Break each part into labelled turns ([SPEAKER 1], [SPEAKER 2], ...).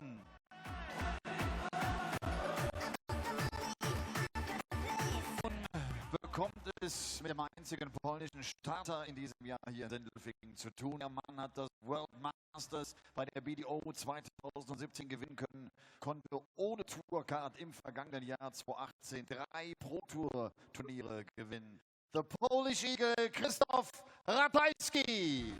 [SPEAKER 1] Owen. Bekommt es mit dem einzigen polnischen Starter in diesem Jahr hier in Sindelfingen zu tun. Der Mann hat das World Masters bei der BDO 2017 gewinnen können, konnte ohne Tourcard im vergangenen Jahr 2018 3 Pro-Tour-Turniere gewinnen. The Polish Eagle Christoph Ratajski.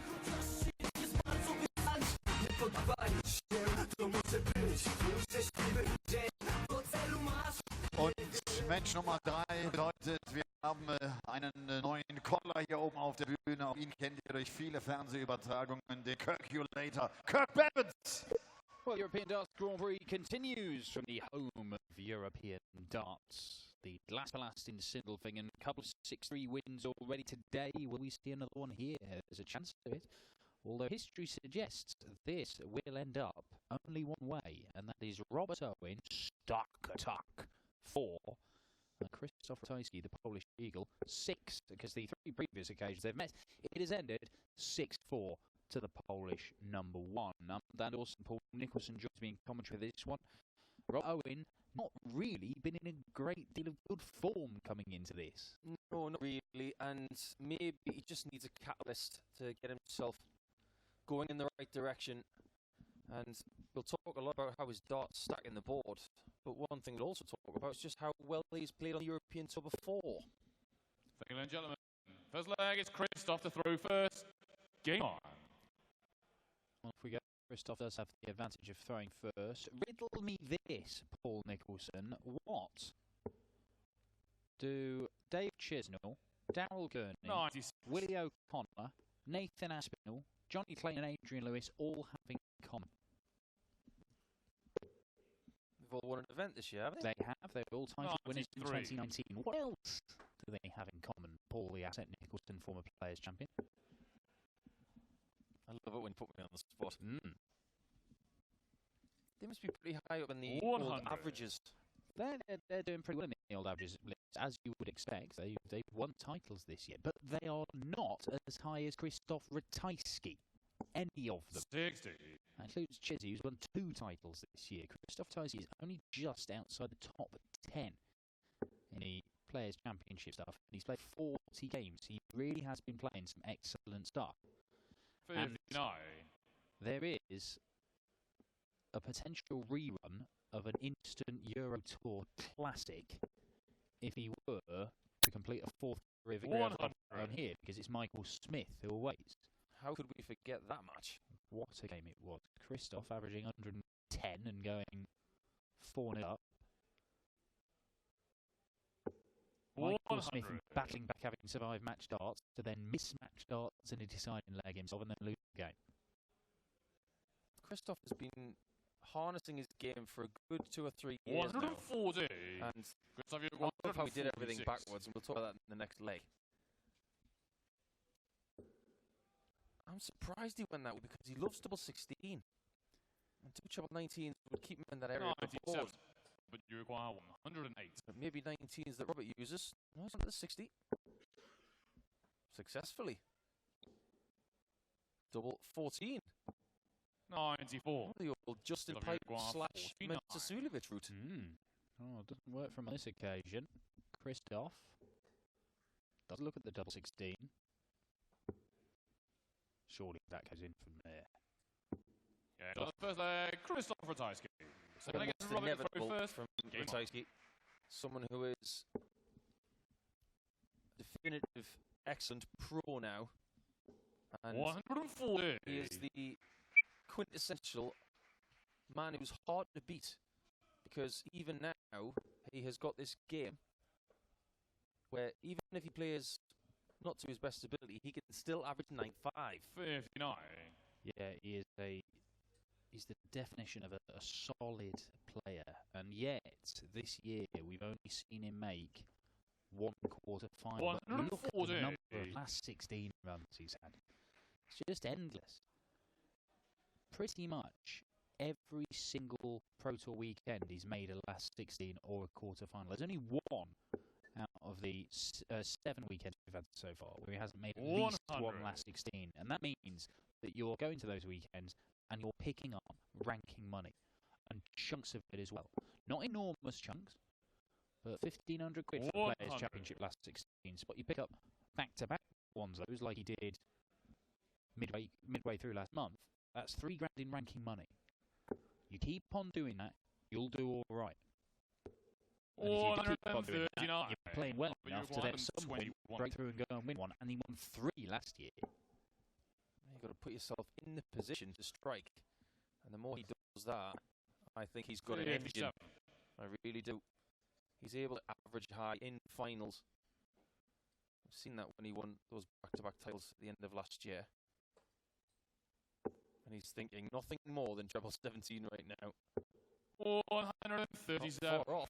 [SPEAKER 1] Und Mensch Nummer 3 bedeutet, wir haben einen neuen Caller hier oben auf der Bühne. Auch ihn kennt ihr durch viele Fernsehübertragungen, den Calculator, Kirk Babbitt.
[SPEAKER 2] Well, European Darts Grand Prix continues from the home of European Darts. The last in Sindelfingen, a couple of 6-3 wins already today. Will we see another one here? There's a chance of it. Although history suggests this will end up only one way, and that is Robert Owen stuck attack 4, and Christoph Ratajski, the Polish Eagle, 6, because the 3 previous occasions they've met, it has ended 6-4 to the Polish number 1. Dan Dawson, Paul Nicholson joins me in commentary for this one. Rob Owen, not really been in a great deal of good form coming into this.
[SPEAKER 3] No, not really, and maybe he just needs a catalyst to get himself going in the right direction. And we'll talk a lot about how his darts stack in the board, but one thing we'll also talk about is just how well he's played on the European Tour before.
[SPEAKER 4] Ladies and gentlemen, first leg is Christoph to throw first. Game on.
[SPEAKER 2] Well, if we go, Christoph does have the advantage of throwing first. Riddle me this, Paul Nicholson. What do Dave Chisnell, Darryl Gurney,
[SPEAKER 4] 96.
[SPEAKER 2] Willie O'Connor, Nathan Aspinall, Johnny Clayton and Adrian Lewis all have in common?
[SPEAKER 3] They've all won an event this year, haven't they?
[SPEAKER 2] They have. They're all title winners in
[SPEAKER 4] 93.
[SPEAKER 2] 2019. What else do they have in common, Paul, the Asset Nicholson, former Players Champion?
[SPEAKER 3] I love it when you put me on the spot. They must be pretty high up in the
[SPEAKER 4] 100.
[SPEAKER 3] old averages.
[SPEAKER 2] They're doing pretty well in the old averages list, as you would expect. They've won titles this year, but they are not as high as Christoph Ratajski. Any of them.
[SPEAKER 4] 60.
[SPEAKER 2] That includes Chizzy, who's won 2 titles this year. Christoph Ratajski is only just outside the top 10 in the Players' Championship stuff. He's played 40 games. He really has been playing some excellent stuff.
[SPEAKER 4] 59.
[SPEAKER 2] There is a potential rerun of an instant Euro Tour classic if he were to complete a 4th career victory on here, because it's Michael Smith who awaits.
[SPEAKER 3] How could we forget that match?
[SPEAKER 2] What a game it was. Christoph averaging 110 and going 4-0 up. Michael Smith battling back, having survived match darts, to then miss match darts in a deciding leg himself and then lose the game.
[SPEAKER 3] Christoph has been harnessing his game for a good 2 or 3 years
[SPEAKER 4] 140.
[SPEAKER 3] now. And
[SPEAKER 4] Christoph,
[SPEAKER 3] I love how he did everything
[SPEAKER 4] 146.
[SPEAKER 3] backwards, and we'll talk about that in the next leg. I'm surprised he went that way because he loves double 16. And 2 treble 19s would keep him in that area of the
[SPEAKER 4] 97.
[SPEAKER 3] board.
[SPEAKER 4] But you require 108.
[SPEAKER 3] But maybe 19s that Robert uses. No, it's not the 60. Successfully. Double 14.
[SPEAKER 4] 94.
[SPEAKER 3] The old Justin
[SPEAKER 4] Love
[SPEAKER 3] Pipe
[SPEAKER 4] you, Guar,
[SPEAKER 3] /
[SPEAKER 4] 49.
[SPEAKER 3] Metsasulic route.
[SPEAKER 2] Oh, it doesn't work from this occasion. Christoph does look at the double 16. Surely that goes in from there.
[SPEAKER 4] Yeah, first leg, Christoph Ratajski. Second leg is
[SPEAKER 3] Almost
[SPEAKER 4] Robert
[SPEAKER 3] inevitable
[SPEAKER 4] throw first.
[SPEAKER 3] from
[SPEAKER 4] Game on.
[SPEAKER 3] Ratajski. Someone who is definitive excellent pro now. And
[SPEAKER 4] 140.
[SPEAKER 3] he is the quintessential man who's hard to beat. Because even now, he has got this game where even if he plays not to his best ability, he can still average 9.5.
[SPEAKER 4] 59.
[SPEAKER 2] Yeah, he's the definition of a solid player, and yet this year we've only seen him make 1 quarter final. Look at the number of last 16 runs he's had. It's just endless. Pretty much every single Pro Tour weekend he's made a last 16 or a quarter final. There's only 1 out of the 7 weekends we've had so far where he hasn't made at least 1 last 16, and that means that you're going to those weekends and you're picking up ranking money. and chunks of it as well. Not enormous chunks, but 1,500 quid for the Players' Championship last 16. But you pick up back-to-back ones, those like he did midway through last month. That's $3 grand in ranking money. You keep on doing that, you'll do all right. And if you keep on doing that, you're playing well enough to then someone break through and go and win one. And he won 3 last year.
[SPEAKER 3] You've got to put yourself in the position to strike. And the more he does that, I think he's got an engine. I really do. He's able to average high in finals. I've seen that when he won those back-to-back titles at the end of last year. And he's thinking nothing more than treble 17 right now.
[SPEAKER 4] 137.
[SPEAKER 3] Off.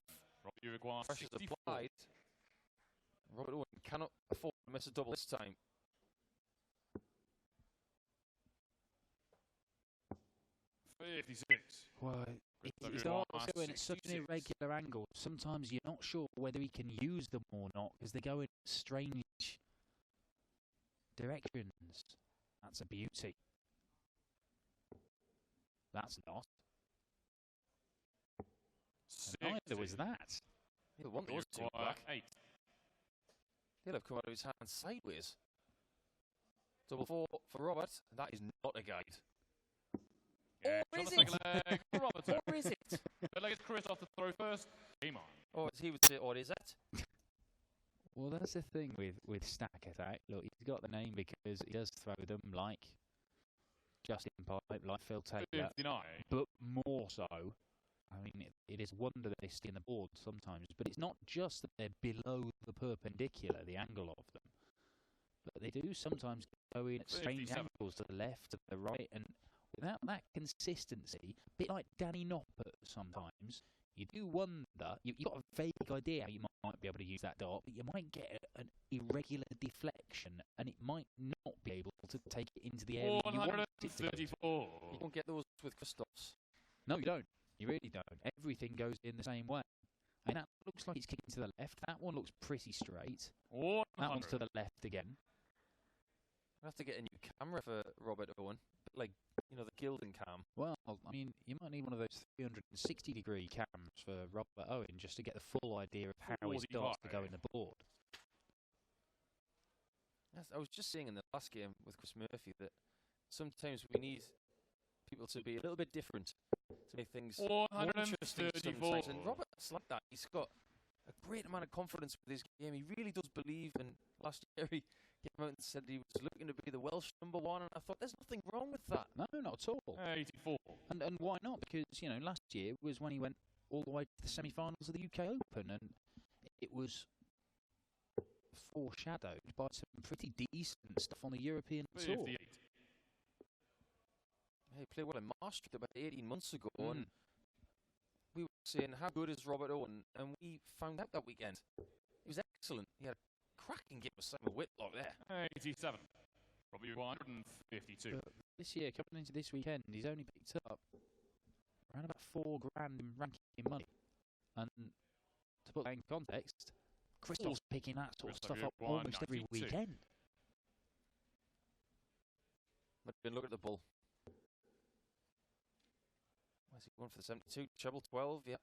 [SPEAKER 4] You require
[SPEAKER 3] Pressure's
[SPEAKER 4] 64.
[SPEAKER 3] applied. Robert Owen cannot afford to miss a double this time.
[SPEAKER 2] Well, he starts going at such an irregular angle. Sometimes you're not sure whether he can use them or not because they go in strange directions. That's a beauty. That's not. And neither was that.
[SPEAKER 3] He'll want those two back. He'll have come out of his hands sideways. Double 4 for Robert. That is not a guide.
[SPEAKER 4] Yeah,
[SPEAKER 3] or is it?
[SPEAKER 4] Robert.
[SPEAKER 3] Or is it?
[SPEAKER 4] Third leg is Chris off the throw first. Game on.
[SPEAKER 3] Or as he would say, or is it?
[SPEAKER 2] Well, that's the thing with Stack Attack. Look, he's got the name because he does throw them like Justin Pipe, like Phil Taylor.
[SPEAKER 4] 59.
[SPEAKER 2] But more so, I mean, it is wonder that they stay in the board sometimes. But it's not just that they're below the perpendicular, the angle of them. But they do sometimes go in at strange angles to the left, to the right, and without that consistency, a bit like Danny Noppert sometimes, you do wonder, you've got a vague idea how you might be able to use that dart, but you might get an irregular deflection, and it might not be able to take it into the area you want it to go to.
[SPEAKER 3] You don't get those with Christoph's.
[SPEAKER 2] No, you don't. You really don't. Everything goes in the same way. And that looks like it's kicking to the left. That one looks pretty straight. That one's to the left again.
[SPEAKER 3] I'll have to get a new camera for Robert Owen. Like, you know, the Gildan cam.
[SPEAKER 2] Well, I mean, you might need one of those 360-degree cams for Robert Owen just to get the full idea of how his darts to go in the board.
[SPEAKER 3] Yes, I was just saying in the last game with Chris Murphy that sometimes we need people to be a little bit different to make things more interesting sometimes. And Robert's like that. He's got a great amount of confidence with his game. He really does believe. And last year he came out and said he was looking to be the Welsh #1, and I thought there's nothing wrong with that.
[SPEAKER 2] No, not at all.
[SPEAKER 4] 84.
[SPEAKER 2] And why not? Because, you know, last year was when he went all the way to the semi-finals of the UK Open, and it was foreshadowed by some pretty decent stuff on the European tour.
[SPEAKER 4] 58.
[SPEAKER 3] He played well in Maastricht about 18 months ago, and we were saying, how good is Robert Owen? And we found out that weekend. He was excellent. He had a cracking game with Simon Whitlock there.
[SPEAKER 4] 87. Probably 152.
[SPEAKER 2] But this year, coming into this weekend, he's only picked up around about $4 grand in ranking money. And to put that in context, Christoph's picking that sort of stuff up almost every weekend.
[SPEAKER 3] But look at the bull. Where's he going for the 72? Treble 12, yeah.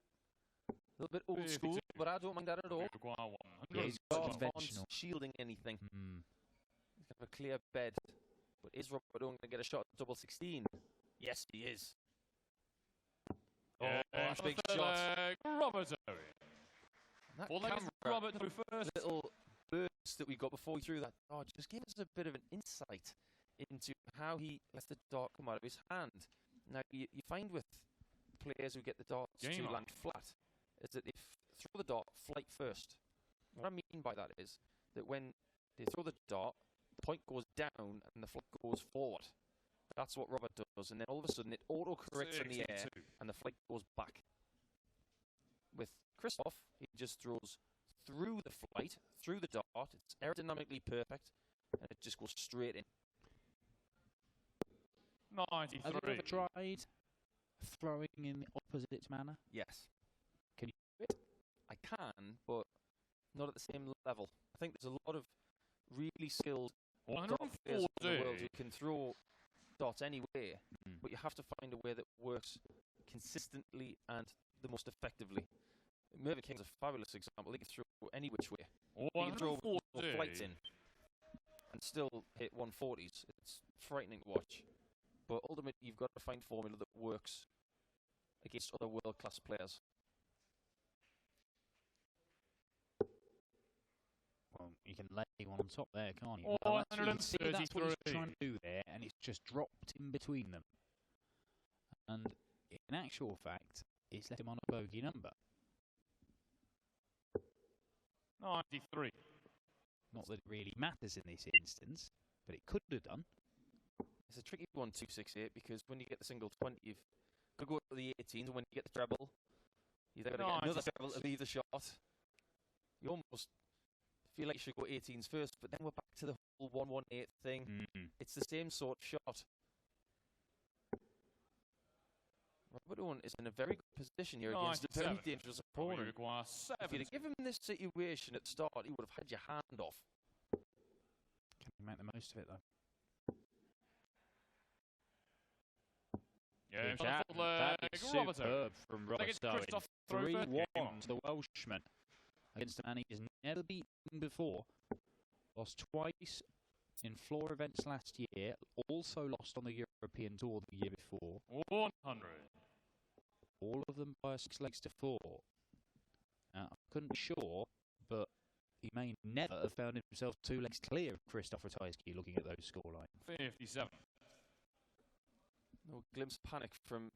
[SPEAKER 3] A little bit old school, but I don't mind that at all.
[SPEAKER 2] Yeah, he's got conventional.
[SPEAKER 3] Shielding anything. He's got a clear bed. But is Robert Owen going to get a shot at double 16? Yes, he is.
[SPEAKER 4] Yeah,
[SPEAKER 3] that's a big shot.
[SPEAKER 4] Robert Owen.
[SPEAKER 3] That
[SPEAKER 4] Robert through first.
[SPEAKER 3] Little burst that we got before he threw that dart just gave us a bit of an insight into how he lets the dart come out of his hand. Now, you find with players who get the darts to land flat is that they throw the dart flight first. What I mean by that is that when they throw the dart, the point goes down and the flight goes forward. That's what Robert does, and then all of a sudden it auto-corrects in the air and the flight goes back. With Christoph, he just throws through the flight, through the dart. It's aerodynamically perfect, and it just goes straight in.
[SPEAKER 4] 93.
[SPEAKER 2] Have you ever tried throwing in the opposite manner?
[SPEAKER 3] Yes.
[SPEAKER 2] Can you do it?
[SPEAKER 3] I can, but not at the same level. I think there's a lot of really skilled dart players in the world who can throw darts anywhere, but you have to find a way that works consistently and the most effectively. Mervyn King's a fabulous example. He can throw any which way. He can throw
[SPEAKER 4] 140.
[SPEAKER 3] flights in and still hit 140s. It's frightening to watch. But ultimately, you've got to find formula that works against other world-class players.
[SPEAKER 2] Well, you can lay one on top there, can't you? Well, you can see that's what he's trying to do there, and it's just dropped in between them. And in actual fact, it's left him on a bogey number.
[SPEAKER 4] 93.
[SPEAKER 2] Not that it really matters in this instance, but it could have done.
[SPEAKER 3] It's a tricky one, 268, because when you get the single 20, you've got to go to the 18s, and when you get the treble, you've got to get another treble to leave the shot. You almost feel like you should go 18s first, but then we're back to the whole 118 thing. It's the same sort of shot. Robert Owen is in a very good position here against a very dangerous opponent. If you'd have given him this situation at the start, he would have had your hand off.
[SPEAKER 2] Can you make the most of it, though?
[SPEAKER 4] Yeah,
[SPEAKER 2] that is superb from Robert Owen. 3-1 to the Welshman against a man he has never beaten before. Lost twice in floor events last year. Also lost on the European Tour the year before.
[SPEAKER 4] 100.
[SPEAKER 2] All of them by 6 legs to 4. Now, I couldn't be sure, but he may never have found himself 2 legs clear of Christoph Ratajski looking at those scorelines.
[SPEAKER 4] 57.
[SPEAKER 3] No glimpse of panic from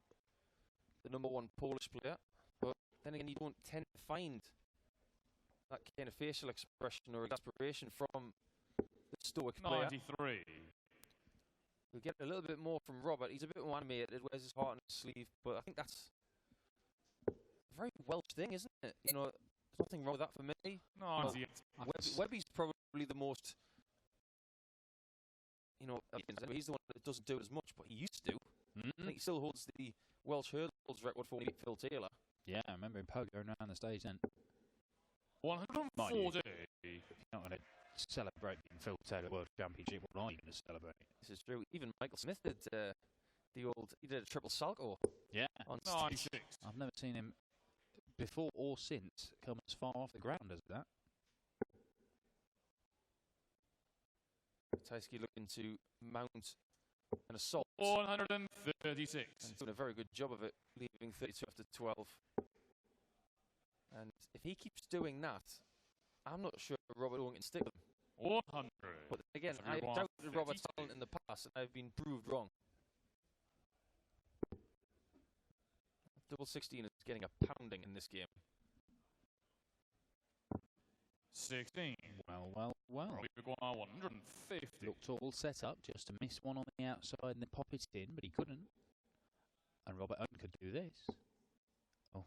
[SPEAKER 3] the #1 Polish player, but then again, you don't tend to find that kind of facial expression or exasperation from the stoic player.
[SPEAKER 4] 93.
[SPEAKER 3] We'll get a little bit more from Robert. He's a bit more animated, wears his heart on his sleeve, but I think that's a very Welsh thing, isn't it? You know, there's nothing wrong with that for me.
[SPEAKER 4] 98.
[SPEAKER 3] Webby's probably the most, you know, he's the one that doesn't do it as much, but he used to. I think he still holds the Welsh hurdles record for Phil Taylor.
[SPEAKER 2] Yeah, I remember him going around the stage then.
[SPEAKER 4] 140.
[SPEAKER 2] You're not going to celebrate being Phil Taylor World Championship. What are you going to celebrate?
[SPEAKER 3] This is true. Even Michael Smith did he did a triple salto.
[SPEAKER 2] Yeah.
[SPEAKER 3] On
[SPEAKER 4] 96.
[SPEAKER 2] I've never seen him before or since come as far off the ground as that.
[SPEAKER 3] Ratajski looking to mount an assault.
[SPEAKER 4] 136.
[SPEAKER 3] And doing a very good job of it, leaving 32 after 12. And if he keeps doing that, I'm not sure Robert Owen can stick with him.
[SPEAKER 4] 100.
[SPEAKER 3] But again, I doubted Robert's talent in the past, and I've been proved wrong. Double 16 is getting a pounding in this game.
[SPEAKER 4] 16.
[SPEAKER 2] Well.
[SPEAKER 4] Robbie Maguire, 150.
[SPEAKER 2] Looked all set up just to miss one on the outside and then pop it in, but he couldn't. And Robert Owen could do this. Oh,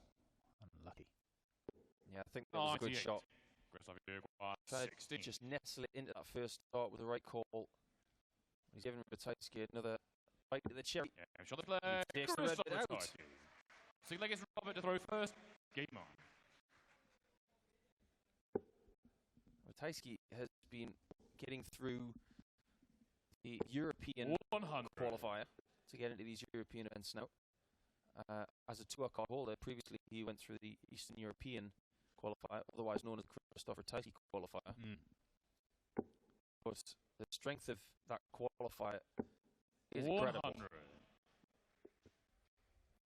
[SPEAKER 2] unlucky.
[SPEAKER 3] Yeah, I think that was a good shot.
[SPEAKER 4] Tried 16.
[SPEAKER 3] Just nestle it into that first start with the right call. He's giving Ratajski another bite at the cherry.
[SPEAKER 4] Yeah, shot the flag.
[SPEAKER 3] He takes the red bit out.
[SPEAKER 4] 6 legs Robert to throw first. Game on.
[SPEAKER 3] Ratajski has been getting through the European
[SPEAKER 4] 100.
[SPEAKER 3] qualifier to get into these European events now. As a tour card holder, previously he went through the Eastern European qualifier, otherwise known as the Christoph Ratajski qualifier. But the strength of that qualifier is incredible.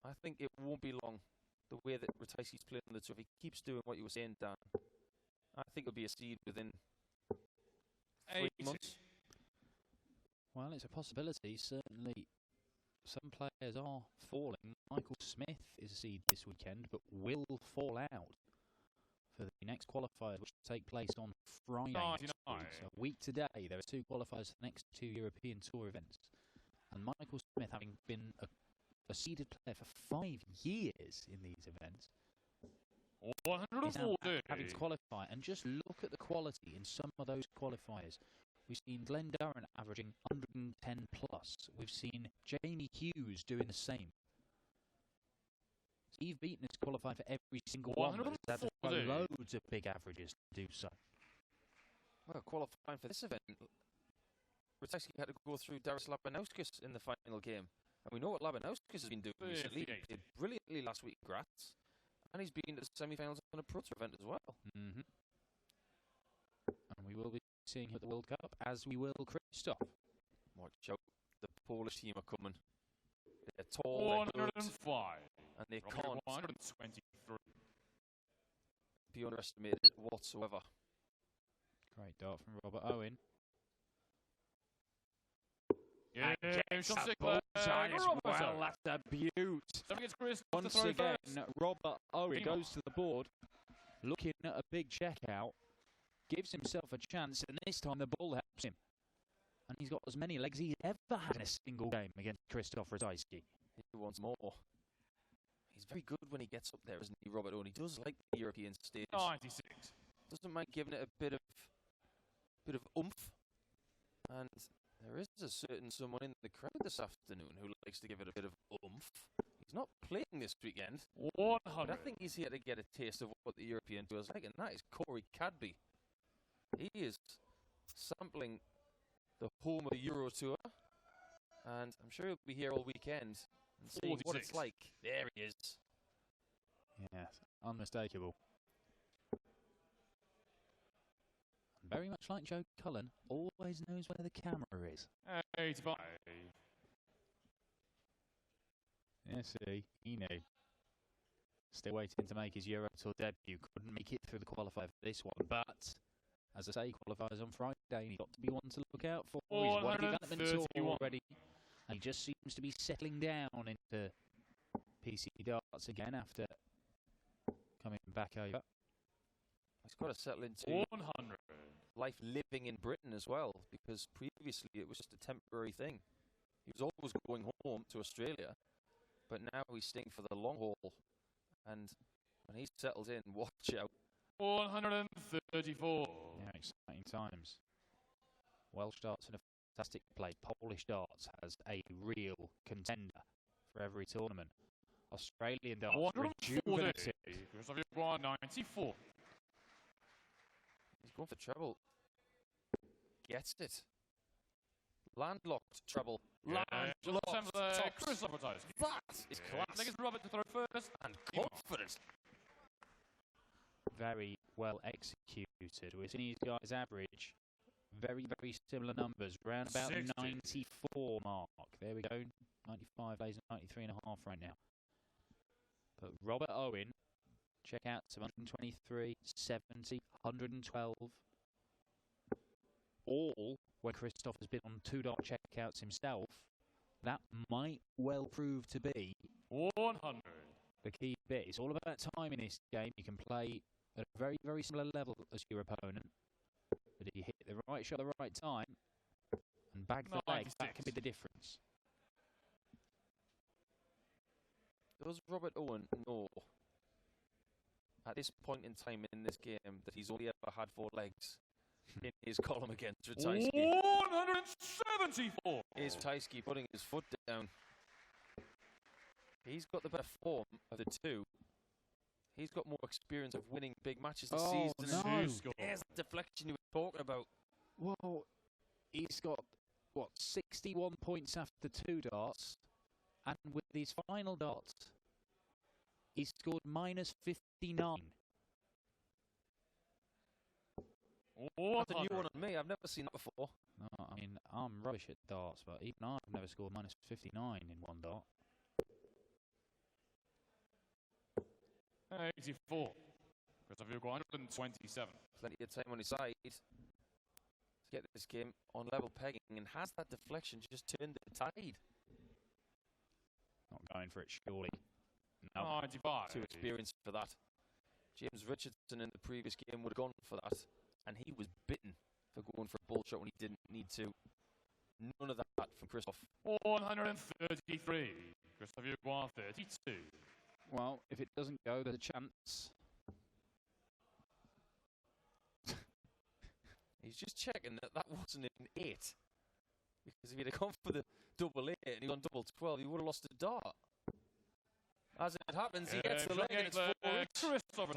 [SPEAKER 3] I think it won't be long, the way that Ratajski's playing on the tour. If he keeps doing what you were saying, Dan, I think it'll be a seed within 3 months.
[SPEAKER 2] Well, it's a possibility. Certainly, some players are falling. Michael Smith is a seed this weekend, but will fall out for the next qualifiers, which take place on Friday. So a week today, there are 2 qualifiers for the next 2 European Tour events. And Michael Smith, having been a seeded player for 5 years in these events,
[SPEAKER 4] 140.
[SPEAKER 2] Having to qualify, and just look at the quality in some of those qualifiers. We've seen Glenn Durrant averaging 110 plus. We've seen Jamie Hughes doing the same. Steve Beaton has qualified for every single one. He's had loads of big averages to do so.
[SPEAKER 3] Well, qualifying for this event, Ratajski had to go through Darius Labanauskas in the final game. And we know what Labanowskis has been doing recently. He
[SPEAKER 4] 58.
[SPEAKER 3] played brilliantly last week at Graz. And he's been to the semi-finals on a Pro Tour event as well.
[SPEAKER 2] And we will be seeing him at the World Cup, as we will Christoph.
[SPEAKER 3] Watch out. The Polish team are coming. They're tall, they're good,
[SPEAKER 4] 105.
[SPEAKER 3] and they
[SPEAKER 4] Robert
[SPEAKER 3] can't
[SPEAKER 4] 123.
[SPEAKER 3] be underestimated whatsoever.
[SPEAKER 2] Great dart from Robert Owen.
[SPEAKER 4] Yeah,
[SPEAKER 2] Gets
[SPEAKER 4] Sean
[SPEAKER 2] a
[SPEAKER 4] Sickler.
[SPEAKER 2] bullseye as
[SPEAKER 4] Robert
[SPEAKER 2] well.
[SPEAKER 4] Owen.
[SPEAKER 2] That's a beaut.
[SPEAKER 4] Seven against Chris.
[SPEAKER 2] Once
[SPEAKER 4] to throw
[SPEAKER 2] again,
[SPEAKER 4] first.
[SPEAKER 2] Robert Owen
[SPEAKER 4] Game
[SPEAKER 2] goes to the board, looking at a big checkout, gives himself a chance, and this time the ball helps him. And he's got as many legs he's ever had in a single game against Krzysztof Ratajski.
[SPEAKER 3] He wants more. He's very good when he gets up there, isn't he, Robert Owen? He does like the European stage.
[SPEAKER 4] 96.
[SPEAKER 3] Doesn't mind giving it a bit of oomph. And there is a certain someone in the crowd this afternoon who likes to give it a bit of oomph. He's not playing this weekend, but
[SPEAKER 4] 100.
[SPEAKER 3] I think he's here to get a taste of what the European Tour is like, and that is Corey Cadby. He is sampling the home of the Euro Tour, and I'm sure he'll be here all weekend and seeing what it's
[SPEAKER 4] 46.
[SPEAKER 3] like. There he is.
[SPEAKER 2] Yes, unmistakable. Very much like Joe Cullen, always knows where the camera is.
[SPEAKER 4] 85.
[SPEAKER 2] Yes, he knew. Still waiting to make his Euro Tour debut. Couldn't make it through the qualifier for this one, but as I say, qualifiers on Friday, and he's got to be one to look out for. He's won a development tour
[SPEAKER 4] 131.
[SPEAKER 2] already, and he just seems to be settling down into PC darts again after coming back over.
[SPEAKER 3] He's got to settle into
[SPEAKER 4] 100.
[SPEAKER 3] life living in Britain as well, because previously it was just a temporary thing. He was always going home to Australia, but now he's staying for the long haul. And when he settles in, watch out.
[SPEAKER 4] 134.
[SPEAKER 2] Yeah, exciting times. Welsh darts in a fantastic play. Polish darts has a real contender for every tournament. Australian darts
[SPEAKER 4] 140.
[SPEAKER 2] rejuvenative.
[SPEAKER 4] Christoph Jaguar, 94.
[SPEAKER 3] He's going for trouble. Gets it. Landlocked trouble. Landlocked. Tops.
[SPEAKER 4] Christoph Ratajski.
[SPEAKER 3] That is
[SPEAKER 4] I think
[SPEAKER 3] class.
[SPEAKER 4] it's Robert to throw first.
[SPEAKER 3] And confident.
[SPEAKER 2] Very well executed. We're seeing these guys average very, very similar numbers, around about
[SPEAKER 4] 60.
[SPEAKER 2] 94 mark. There we go, 95 lays 93 and a half right now. But Robert Owen, check out 123, 70, 112. All when Christoph has been on two dart checkouts himself. That might well prove to be
[SPEAKER 4] 100.
[SPEAKER 2] the key bit. It's all about time in this game. You can play at a very, very similar level as your opponent. But if you hit the right shot at the right time and bag the leg, that can be the difference.
[SPEAKER 3] Does Robert Owen know at this point in time in this game that he's only ever had 4 legs in his column against Ratajski?
[SPEAKER 4] 174.
[SPEAKER 3] Is Ratajski putting his foot down? He's got the better form of the two. He's got more experience of winning big matches this season.
[SPEAKER 2] no.
[SPEAKER 3] There's the deflection you were talking about.
[SPEAKER 2] Well, he's got, what, 61 points after 2 darts. And with his final dot, he scored minus 59.
[SPEAKER 3] That's a new one on me. I've never seen that before.
[SPEAKER 2] No, I mean, I'm rubbish at darts, but even I've never scored minus 59 in one dart.
[SPEAKER 4] 84. Christoph Jaguar, 127.
[SPEAKER 3] Plenty of time on his side to get this game on level pegging. And has that deflection just turned the tide?
[SPEAKER 2] Not going for it, surely. No.
[SPEAKER 4] 95.
[SPEAKER 3] Too experienced for that. James Richardson in the previous game would have gone for that. And he was bitten for going for a bull shot when he didn't need to. None of that from Christoph.
[SPEAKER 4] 133. Christoph Jaguar, 32.
[SPEAKER 2] Well, if it doesn't go, there's a chance.
[SPEAKER 3] He's just checking that that wasn't an 8. Because if he'd have gone for the double 8 and he was on double 12, he would have lost a dart. As it happens, he gets the leg and it's 4 each.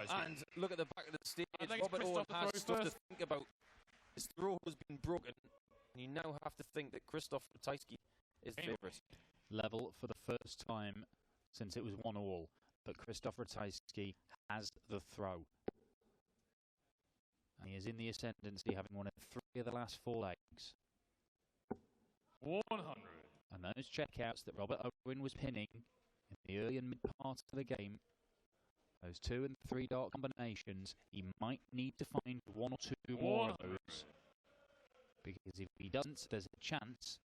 [SPEAKER 3] And look at the back of the stage. Robert Owen has stuff to think about. His throw has been broken. And you now have to think that Krzysztof Ratajski is the favourite.
[SPEAKER 2] Level for the first time since it was 1-1, but Krzysztof Ratajski has the throw. And he is in the ascendancy, having won 3 of the last 4 legs.
[SPEAKER 4] 100.
[SPEAKER 2] And those checkouts that Robert Owen was pinning in the early and mid part of the game, those 2 and 3 dart combinations, he might need to find 1 or 2 more of those. Because if he doesn't, there's a chance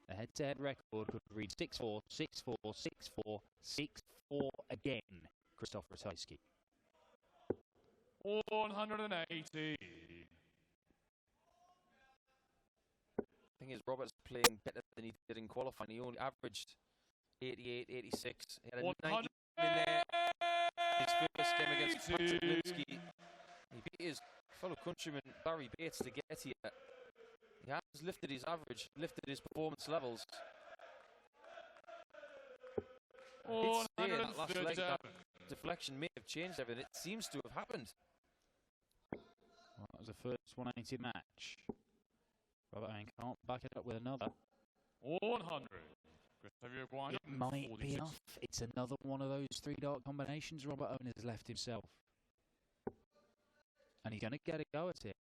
[SPEAKER 2] the head-to-head record could read 6-4, 6-4, 6-4, 6-4 again. Krzysztof Ratajski.
[SPEAKER 4] 180.
[SPEAKER 3] Thing is, Robert's playing better than he did in qualifying. He only averaged 88, 86. He had a 90 in there. His first game against Patrick Linsky. He beat his fellow countryman Barry Bates to get here. He has lifted his average, lifted his performance levels. It's saying that last leg, that deflection may have changed everything. It seems to have happened.
[SPEAKER 2] Well, that was the first 180 match. Robert Owen can't back it up with another.
[SPEAKER 4] 100.
[SPEAKER 2] It might be enough. It's another one of those 3 dart combinations Robert Owen has left himself. And he's going to get a go at it.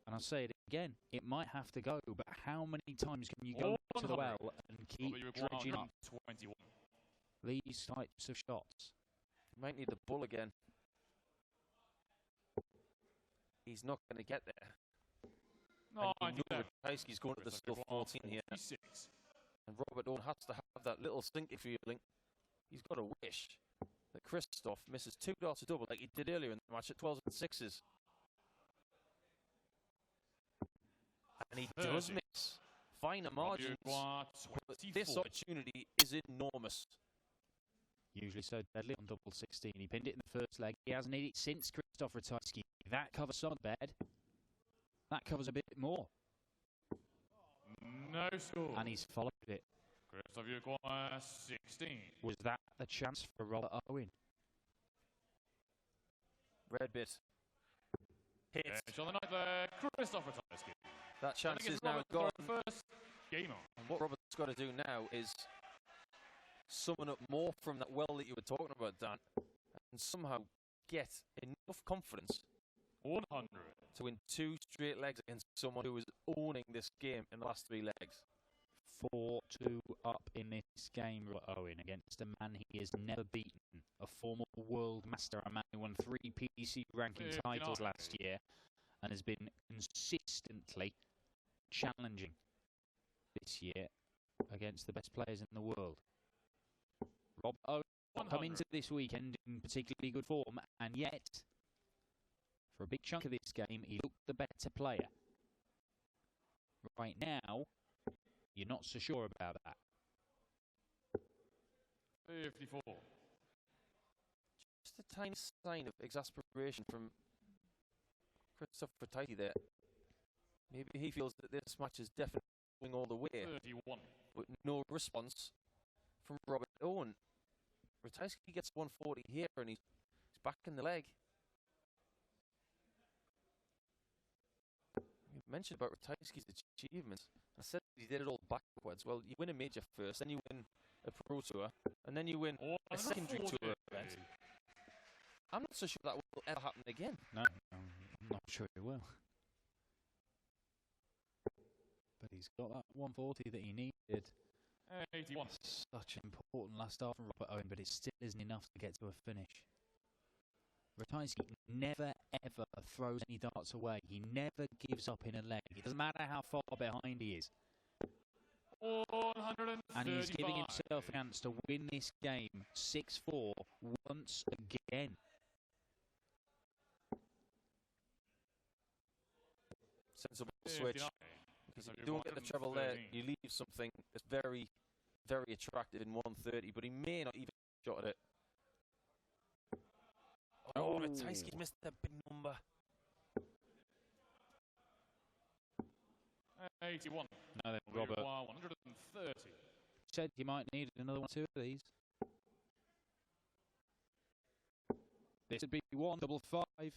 [SPEAKER 2] And I'll say it again, it might have to go, but how many times can you go to the well and keep dredging up
[SPEAKER 4] 21.
[SPEAKER 2] these types of shots?
[SPEAKER 3] He might need the bull again. He's not going to get there.
[SPEAKER 4] No,
[SPEAKER 3] and you know Ratajski's going to the still 14 here.
[SPEAKER 4] 46.
[SPEAKER 3] And Robert Owen has to have that little stinky feeling. He's got to wish that Krzysztof misses 2 darts a double like he did earlier in the match at 12s and 6s. And he does miss. Finer margins. But this opportunity is enormous.
[SPEAKER 2] Usually so deadly on double 16. He pinned it in the first leg. He hasn't hit it since Krzysztof Ratajski. That covers some of the bed. That covers a bit more.
[SPEAKER 4] No score.
[SPEAKER 2] And he's followed it.
[SPEAKER 4] Krzysztof 16.
[SPEAKER 2] Was that the chance for Robert Owen?
[SPEAKER 3] Red bit. Hit.
[SPEAKER 4] On the night there, Krzysztof Ratajski.
[SPEAKER 3] That chance is now gone.
[SPEAKER 4] First. Game on.
[SPEAKER 3] And what Robert's got to do now is summon up more from that well that you were talking about, Dan, and somehow get enough confidence
[SPEAKER 4] 100
[SPEAKER 3] to win 2 straight legs against someone who is owning this game in the last 3 legs.
[SPEAKER 2] 4-2 up in this game, Robert Owen, against a man he has never beaten, a former world master, a man who won 3 PDC ranking titles last year, and has been consistently challenging this year against the best players in the world. Robert Owen come into this weekend in particularly good form, and yet, for a big chunk of this game, he looked the better player. Right now, you're not so sure about that.
[SPEAKER 4] 54.
[SPEAKER 3] Just a tiny sign of exasperation from Krzysztof Ratajski there. Maybe he feels that this match is definitely going all the way.
[SPEAKER 4] 31.
[SPEAKER 3] But no response from Robert Owen. Ratajski gets 140 here and he's back in the leg. You mentioned about Ratajski's achievements. I said he did it all backwards. Well, you win a major first, then you win a Pro Tour, and then you win a secondary tour event. I'm not so sure that will ever happen again.
[SPEAKER 2] No, I'm not sure it will. But he's got that 140 that he needed.
[SPEAKER 4] 81.
[SPEAKER 2] Such an important last half from Robert Owen, but it still isn't enough to get to a finish. Ratajski never ever throws any darts away. He never gives up in a leg. It doesn't matter how far behind he is.
[SPEAKER 4] 135.
[SPEAKER 2] And he's giving himself a chance to win this game 6-4 once again.
[SPEAKER 3] Sensible switch. Because if you don't get the treble there, you leave something that's very, very attractive in 130, but he may not even shot at it. Oh, Ratajski's missed a big number.
[SPEAKER 4] 81.
[SPEAKER 2] No, then Robert
[SPEAKER 4] 130.
[SPEAKER 2] said you might need another 1 or 2 of these. This would be 155.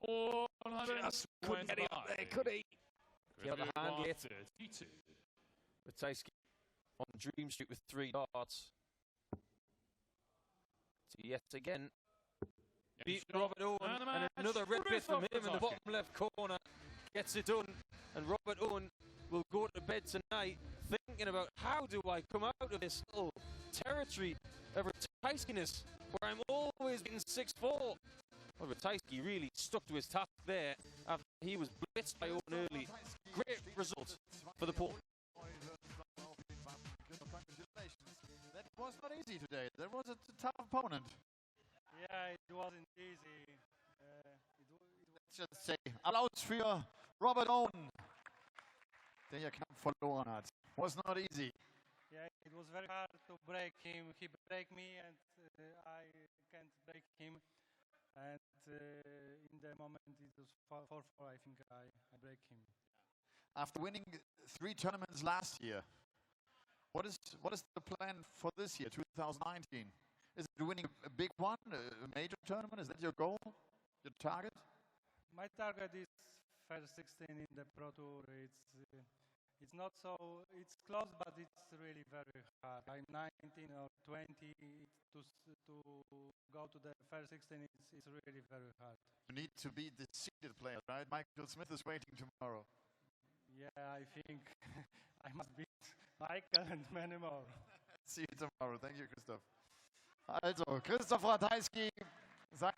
[SPEAKER 4] 125.
[SPEAKER 2] Just couldn't get it up there, could he?
[SPEAKER 3] He had the hand late.
[SPEAKER 4] 32.
[SPEAKER 3] Ratajski on Dream Street with 3 darts. So yet again, beating Robert Owen, and another red bit from him in the bottom left corner. Gets it done, and Robert Owen will go to bed tonight thinking about how do I come out of this little territory of Ratajskiness where I'm always being 6-4. Well, Ratajski really stuck to his task there after he was blitzed by Owen early. Great result for the Pole.
[SPEAKER 1] That was not easy today. That was a tough opponent.
[SPEAKER 5] Yeah, it wasn't easy.
[SPEAKER 1] Let's just say, Applaus für Robert Owen, der hier knapp verloren hat. Was not easy.
[SPEAKER 5] Yeah, it was very hard to break him. He break me, and I can't break him. And in the moment, it was 4-4. I think I break him.
[SPEAKER 1] After winning 3 tournaments last year, what is the plan for this year, 2019? Is it winning a big one, a major tournament? Is that your goal, your target?
[SPEAKER 5] My target is first 16 in the Pro Tour. It's not so, it's close, but it's really very hard. I'm 19 or 20 to go to the first 16. It's really very hard.
[SPEAKER 1] You need to beat the seeded player, right? Michael Smith is waiting tomorrow.
[SPEAKER 5] Yeah, I think I must beat Michael and many more.
[SPEAKER 1] See you tomorrow. Thank you, Christoph. Also, Christoph Ratajski sagt